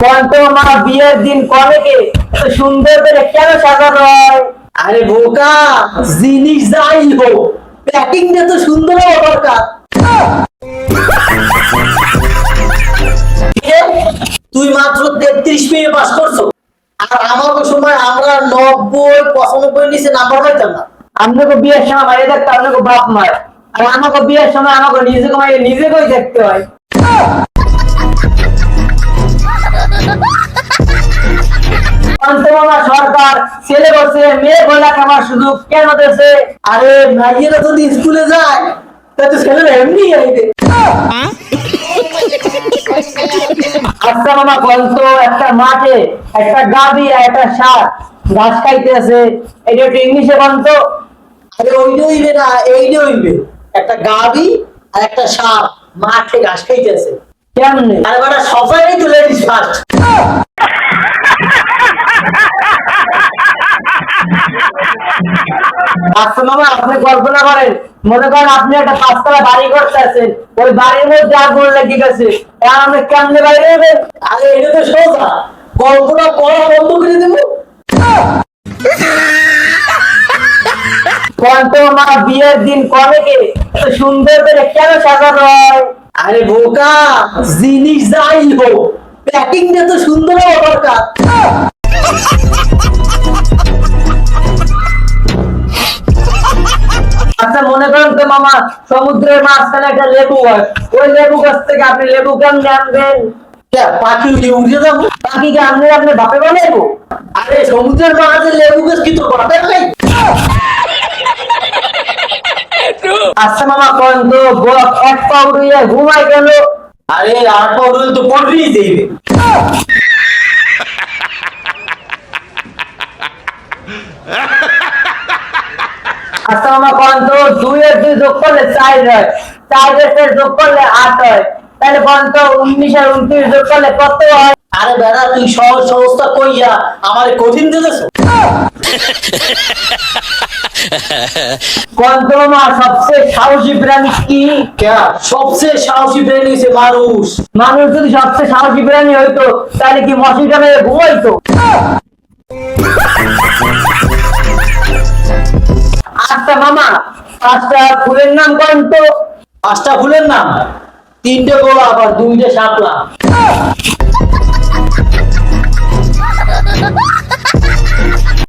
মা বিয়ের দিন কনেকে এত সুন্দর করে কেন সাজানো হয়? আরে বোকা, জিনিস যাই হোক প্যাকিংটা তো সুন্দর হওয়া দরকার। তুই মাত্র 33 পেয়ে পাস করছো, আর আমার সময় আমরা 90-95 নিচে নাম্বার পাইতাম না। আপনাকে বিয়ের সময় মাইয়ে দেখতে আপনাকে বাপ মায়, আর আমাকে বিয়ের সময় আমাকে নিজেকে মাইয়ে নিজেকেই দেখতে হয়। মামা সরকার ছেলে বলছে মেয়ে বলা খাবার সুযোগ কেন দিয়েছে? আরে মাইয়েরা যদি স্কুলে যায় তাহলে ছেলেরা এমনি আইবে। আচ্ছা মামা বলতো, একটা মাঠে একটা গাভী আর একটা ষাঁড় ঘাস খাইতেছে, এটা একটু ইংলিশে বলতো। আরে ওইটা হইবে না, এইটা হইবে। একটা গাভী আর একটা ষাঁড় মাঠে ঘাস খাইতেছে। কেমনে? আরে বাড়া সব জায়গায় তো লেডিস ফার্স্ট। আচ্ছা মামা, আপনি কল্পনা করেন, মনে করেন আপনি একটা 5 তলা বাড়ি করতেছেন, ওই বাড়ির মধ্যে আগুন লেগে গেছে, এখন আপনি কেমনে বাইরে হবেন? আরে এটা তো সোজা, গল্পটা পড়া বন্ধ করে দেবো। মা বিয়ের দিন কনেকে এত সুন্দর করে কেন সাজানো হয়? আরে বোকা, জিনিস যাই হোক প্যাকিংটা তো সুন্দর হওয়া দরকার। আচ্ছা মনে করেন তো মামা, সমুদ্রের মাঝখানে একটা লেবু গাছ, ওই লেবু গাছ থেকে আপনি লেবু কেমনে আনবেন? পাখি উড়ে যাবো। পাখিকে আপনি আপনি বাপে বানাইবো? আরে সমুদ্রের মাঝে লেবু গাছ কি তোর বাপের নাই? আচ্ছা মামা করেন তো, বক এক পা উড়িয়ে ঘুমাই গেল। আরে আর পড়লে তো পড়বেই দেবে। আচ্ছা মামা করেন তো, 2 আর 2 যোগ করলে 4 হয়, 4 আর 4 যোগ করলে 8 হয়, তাহলে করেন তো 19 আর 29 যোগ করলে কত হয়? আরে বেড়া, তুই সহজ সহজটা কইয়া আমার কঠিন দিতেছ। করেন তো মামা, সবচেয়ে সাহসী প্রাণী কি? সবচেয়ে সাহসী প্রাণী হচ্ছে মানুষ। মানুষ যদি সবচেয়ে সাহসী প্রাণী হইতো, তাহলে কি মশিটা মেরে ঘুমাইতো? আচ্ছা মামা, 5টা ফুলের নাম করেন তো। 5টা ফুলের নাম: 3টে গোলাপ আর 2টে শাপলা।